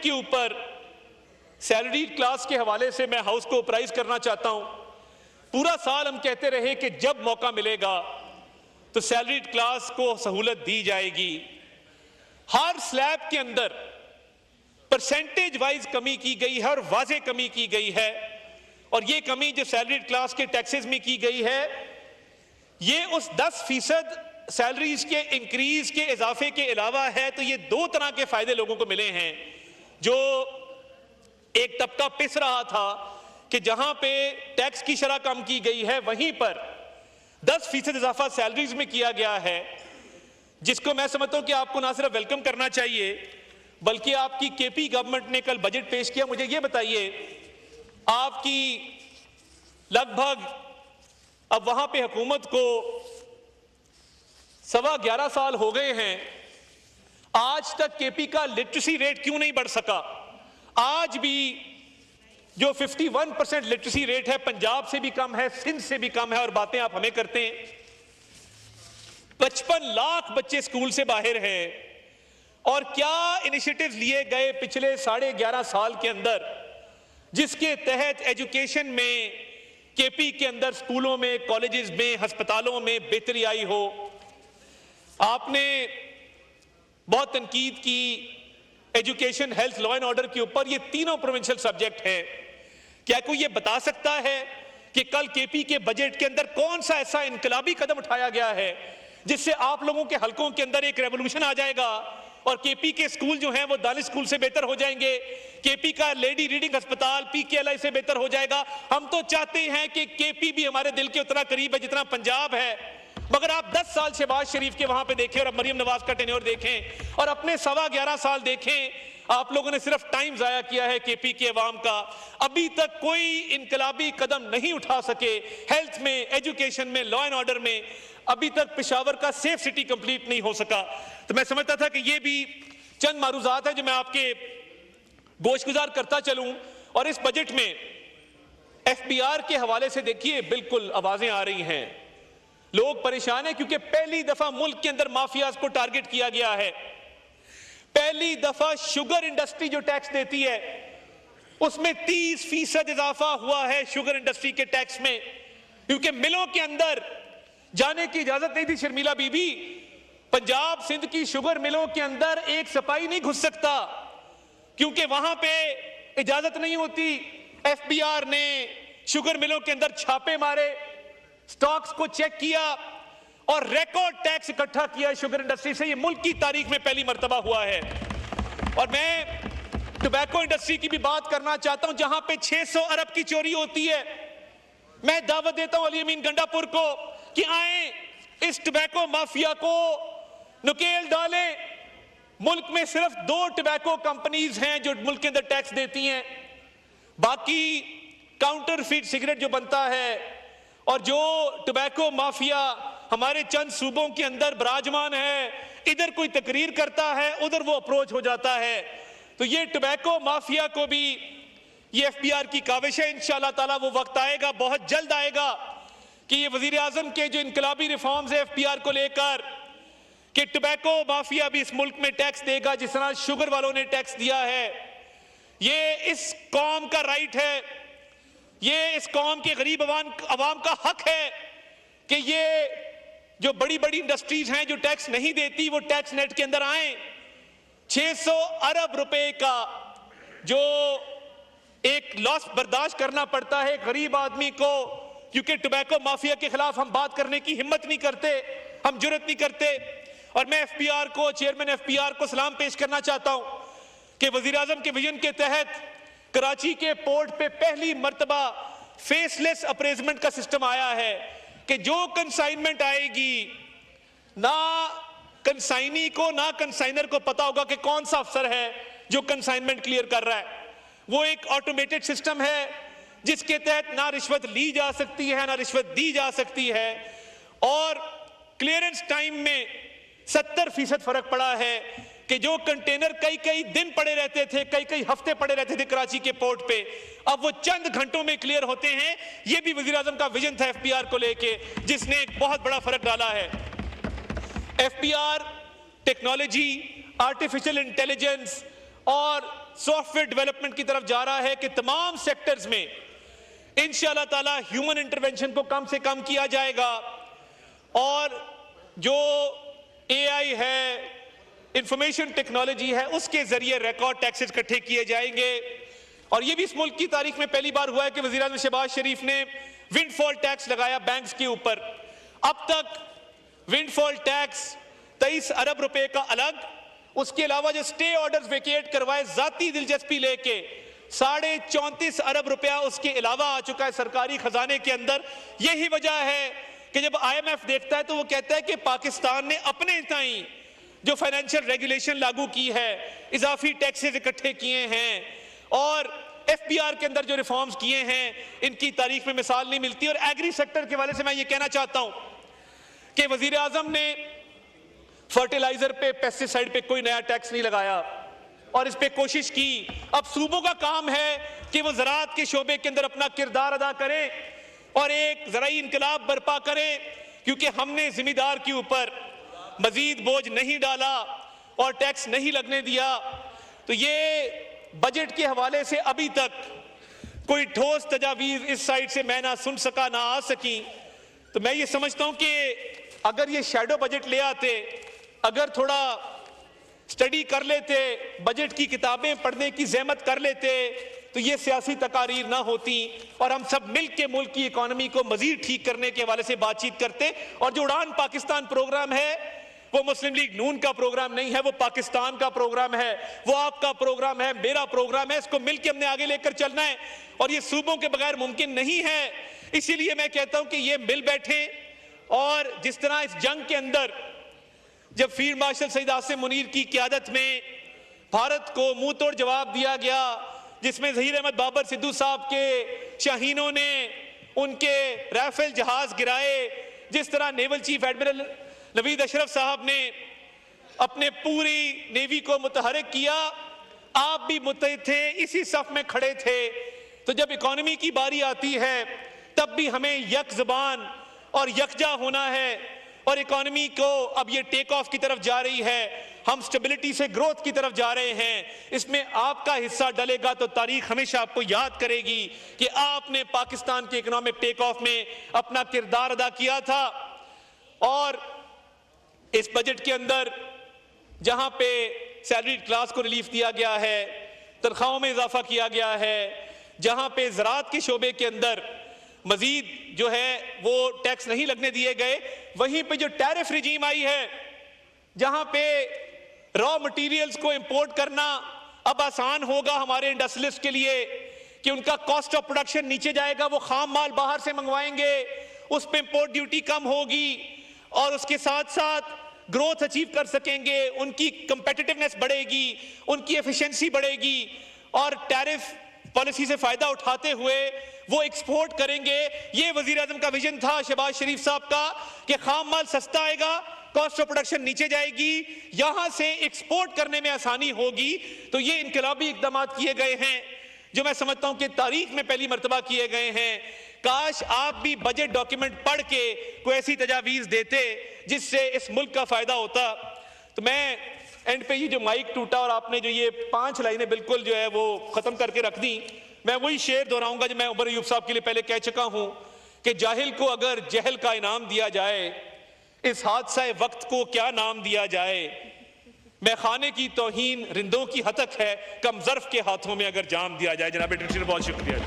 के ऊपर salary class के हवाले से मैं हाउस को अप्राइज करना चाहता हूं। पूरा साल हम कहते रहे कि जब मौका मिलेगा तो सैलरी क्लास को सहूलत दी जाएगी। हर स्लैब के अंदर परसेंटेज वाइज कमी की गई है और वाज़े कमी की गई है, और ये कमी जो सैलरी क्लास के टैक्सेस में की गई है, ये उस 10% सैलरीज के इंक्रीज के इजाफे के अलावा है। तो ये दो तरह के फायदे लोगों को मिले हैं। जो एक तबका पिस रहा था कि जहां पे टैक्स की शरह कम की गई है, वहीं पर 10% इजाफा सैलरीज में किया गया है, जिसको मैं समझता हूं कि आपको ना सिर्फ वेलकम करना चाहिए बल्कि आपकी केपी गवर्नमेंट ने कल बजट पेश किया। मुझे ये बताइए, आपकी लगभग अब वहां पे हुकूमत को 11.25 साल हो गए हैं, आज तक केपी का लिटरेसी रेट क्यों नहीं बढ़ सका? आज भी जो 51% लिटरेसी रेट है, पंजाब से भी कम है, सिंध से भी कम है, और बातें आप हमें करते हैं। 55 लाख बच्चे स्कूल से बाहर हैं। और क्या इनिशिएटिव्स लिए गए पिछले 11.5 साल के अंदर, जिसके तहत एजुकेशन में केपी के अंदर स्कूलों में, कॉलेजेस में, अस्पतालों में बेहतरी आई हो? आपने बहुत तनकीद की education, health, law and order के ऊपर। ये तीनों प्रोविंशियल सब्जेक्ट हैं। क्या कोई ये बता सकता है कि कल केपी के बजट के अंदर कौन सा ऐसा इनकलाबी कदम उठाया गया है जिससे आप लोगों के हलकों के अंदर एक रेवोल्यूशन आ जाएगा और केपी के स्कूल जो हैं वो दानिश स्कूल से बेहतर हो जाएंगे, केपी का लेडी रीडिंग अस्पताल पीकेएलआई से बेहतर हो जाएगा? हम तो चाहते हैं कि केपी भी हमारे दिल के उतना करीब है जितना पंजाब है। मगर आप 10 साल शहबाज शरीफ के वहां पे देखें और अब मरियम नवाज का टेन्योर देखें और अपने 11.25 साल देखें, आप लोगों ने सिर्फ टाइम जाया किया है केपी के अवाम का। अभी तक कोई इनकलाबी कदम नहीं उठा सके हेल्थ में, एजुकेशन में, लॉ एंड ऑर्डर में। अभी तक पेशावर का सेफ सिटी कंप्लीट नहीं हो सका। तो मैं समझता था कि ये भी चंद मारूजात है जो मैं आपके गोशगुजार करता चलूं। और इस बजट में एफबीआर के हवाले से देखिए, बिल्कुल आवाजें आ रही हैं, लोग परेशान हैं, क्योंकि पहली दफा मुल्क के अंदर माफियाज को टारगेट किया गया है। पहली दफा शुगर इंडस्ट्री जो टैक्स देती है उसमें 30% इजाफा हुआ है शुगर इंडस्ट्री के टैक्स में, क्योंकि मिलों के अंदर जाने की इजाजत नहीं थी। शर्मिला बीबी, पंजाब सिंध की शुगर मिलों के अंदर एक सिपाही नहीं घुस सकता क्योंकि वहां पे इजाजत नहीं होती। एफबीआर ने शुगर मिलों के अंदर छापे मारे, स्टॉक्स को चेक किया और रिकॉर्ड टैक्स इकट्ठा किया शुगर इंडस्ट्री से। ये मुल्क की तारीख में पहली मर्तबा हुआ है। और मैं टोबैको इंडस्ट्री की भी बात करना चाहता हूं, जहां पे 600 अरब की चोरी होती है। मैं दावत देता हूं अली अमीन गंडापुर को कि आए इस टोबैको माफिया को नुकेल डालें। मुल्क में सिर्फ 2 टोबैको कंपनीज हैं जो मुल्क के अंदर टैक्स देती हैं, बाकी काउंटरफिट सिगरेट जो बनता है और जो टोबैको माफिया हमारे चंद सूबों के अंदर विराजमान है, इधर कोई तकरीर करता है उधर वो अप्रोच हो जाता है। तो ये टोबैको माफिया को भी ये एफबीआर की काविश है। इंशाअल्लाह ताला वो वक्त आएगा, बहुत जल्द आएगा, कि ये वजीर आजम के जो इनकलाबी रिफॉर्म्स है एफबीआर को लेकर, कि टोबैको माफिया भी इस मुल्क में टैक्स देगा जिस तरह शुगर वालों ने टैक्स दिया है। ये इस कौम का राइट है, ये इस कौम के गरीब अवाम का हक है कि ये जो बड़ी बड़ी इंडस्ट्रीज हैं जो टैक्स नहीं देती वो टैक्स नेट के अंदर आए। 600 अरब रुपए का जो एक लॉस बर्दाश्त करना पड़ता है गरीब आदमी को, क्योंकि टोबैको माफिया के खिलाफ हम बात करने की हिम्मत नहीं करते, हम जुर्रत नहीं करते। और मैं एफबीआर को, चेयरमैन एफबीआर को सलाम पेश करना चाहता हूं कि वजीर आजम के विजन के तहत कराची के पोर्ट पे पहली मर्तबा फेसलेस अप्रेजमेंट का सिस्टम आया है कि जो कंसाइनमेंट आएगी, ना कंसाइनी को ना कंसाइनर को पता होगा कि कौन सा अफसर है जो कंसाइनमेंट क्लियर कर रहा है। वो एक ऑटोमेटेड सिस्टम है जिसके तहत ना रिश्वत ली जा सकती है ना रिश्वत दी जा सकती है, और क्लियरेंस टाइम में 70% फर्क पड़ा है कि जो कंटेनर कई कई दिन पड़े रहते थे, कई कई हफ्ते पड़े रहते थे कराची के पोर्ट पे, अब वो चंद घंटों में क्लियर होते हैं। ये भी वजीर आजम का विजन था एफबीआर को लेके, जिसने एक बहुत बड़ा फर्क डाला है। एफबीआर टेक्नोलॉजी, आर्टिफिशियल इंटेलिजेंस और सॉफ्टवेयर डेवलपमेंट की तरफ जा रहा है कि तमाम सेक्टर्स में इंशाअल्लाह ताला ह्यूमन इंटरवेंशन को कम से कम किया जाएगा और जो एआई है, इंफॉर्मेशन टेक्नोलॉजी है, उसके जरिए रिकॉर्ड टैक्सेस इकट्ठे किए जाएंगे। और यह भी इस मुल्क की तारीख में पहली बार हुआ है कि वजीर आज़म शहबाज शरीफ ने विंडफॉल टैक्स लगाया बैंक्स के ऊपर। अब तक विंडफॉल टैक्स 23 अरब रुपए का अलग, उसके अलावा जो स्टे ऑर्डर्स वेकेट करवाए जाती दिलचस्पी लेके 34.5 अरब रुपया उसके अलावा आ चुका है सरकारी खजाने के अंदर। यही वजह है कि जब IMF देखता है तो वो कहता है कि पाकिस्तान ने अपने ताईं जो फाइनेंशियल रेगुलेशन लागू की है, इजाफी टैक्सेस इकट्ठे किए हैं और FBR के अंदर जो रिफॉर्म्स किए हैं, इनकी तारीख में मिसाल नहीं मिलती। और एग्री सेक्टर के वाले से मैं ये कहना चाहता हूं कि वजीर आजम ने फर्टिलाइजर पे, पेस्टिसाइड पे कोई नया टैक्स नहीं लगाया और इस पे कोशिश की। अब सूबों का काम है कि वो ज़राअत के शोबे के अंदर अपना किरदार अदा करें और एक ज़राई इनकलाब बर्पा करें, क्योंकि हमने जिम्मेदार के ऊपर मजीद बोझ नहीं डाला और टैक्स नहीं लगने दिया। तो ये बजट के हवाले से अभी तक कोई ठोस तजावीज़ इस साइड से मैं ना सुन सका ना आ सकी। तो मैं ये समझता हूं कि अगर ये शैडो बजट ले आते, अगर थोड़ा स्टडी कर लेते, बजट की किताबें पढ़ने की जहमत कर लेते, तो ये सियासी तकारीर ना होती और हम सब मिल के मुल्क की इकॉनमी को मजीद ठीक करने के हवाले से बातचीत करते। और जो उड़ान पाकिस्तान प्रोग्राम है वो मुस्लिम लीग नून का प्रोग्राम नहीं है, वो पाकिस्तान का प्रोग्राम है, वो आपका प्रोग्राम है, मेरा प्रोग्राम है। इसको मिल के हमने आगे लेकर चलना है और ये सूबों के बगैर मुमकिन नहीं है। इसीलिए मैं कहता हूं कि ये मिल बैठे और जिस तरह इस जंग के अंदर जब फील्ड मार्शल सईद आसिम मुनीर की क़यादत में भारत को मुंह तोड़ जवाब दिया गया, जिसमें ज़हीर अहमद बाबर सिद्धू साहब के शाहीनों ने उनके राफेल जहाज गिराए, जिस तरह naval chief admiral Naveed Ashraf साहब ने अपने पूरी नेवी को मुतहरिक किया, आप भी मुत्तहिद थे, इसी सफ में खड़े थे। तो जब इकॉनमी की बारी आती है तब भी हमें यक ज़बान और यकजा होना है और इकॉनमी को अब ये टेक ऑफ की तरफ जा रही है, हम स्टेबिलिटी से ग्रोथ की तरफ जा रहे हैं। इसमें आपका हिस्सा डलेगा तो तारीख हमेशा आपको याद करेगी कि आपने पाकिस्तान के इकोनॉमिक टेक ऑफ में अपना किरदार अदा किया था। और इस बजट के अंदर जहां पे सैलरी क्लास को रिलीफ दिया गया है, तनख्वाहों में इजाफा किया गया है, जहां पे ज़राअत के शोबे के अंदर मजीद जो है वो टैक्स नहीं लगने दिए गए, वहीं पे जो टैरिफ रिजीम आई है, जहां पे रॉ मटेरियल्स को इंपोर्ट करना अब आसान होगा हमारे इंडस्ट्रियलिस्ट के लिए कि उनका कॉस्ट ऑफ प्रोडक्शन नीचे जाएगा, वो खाम माल बाहर से मंगवाएंगे, उस पे इंपोर्ट ड्यूटी कम होगी और उसके साथ साथ ग्रोथ अचीव कर सकेंगे, उनकी कंपेटिटिवनेस बढ़ेगी, उनकी एफिशिएंसी बढ़ेगी और टैरिफ पॉलिसी से फायदा उठाते हुए वो एक्सपोर्ट करेंगे। ये वजीर आजम का विजन था शहबाज शरीफ साहब का कि खाम माल सस्ता आएगा, कॉस्ट ऑफ प्रोडक्शन नीचे जाएगी, यहां से एक्सपोर्ट करने में आसानी होगी। तो ये इनकलाबी इकदाम किए गए हैं जो मैं समझता हूं कि तारीख में पहली मर्तबा किए गए हैं। काश आप भी बजट डॉक्यूमेंट पढ़ के कोई ऐसी तजावीज़ देते जिससे इस मुल्क का फायदा होता। तो मैं एंड पे ये जो माइक टूटा और आपने जो ये 5 लाइनें बिल्कुल जो है वो खत्म करके रख दी, मैं वही शेर दोहराऊंगा जो मैं उमर अयूब साहब के लिए पहले कह चुका हूं कि जाहिल को अगर जहल का इनाम दिया जाए, इस हादसा वक्त को क्या नाम दिया जाए। मैं खाने की तौहीन रिंदों की हतक है, कम ज़र्फ के हाथों में अगर जाम दिया जाए। जनाब बहुत शुक्रिया।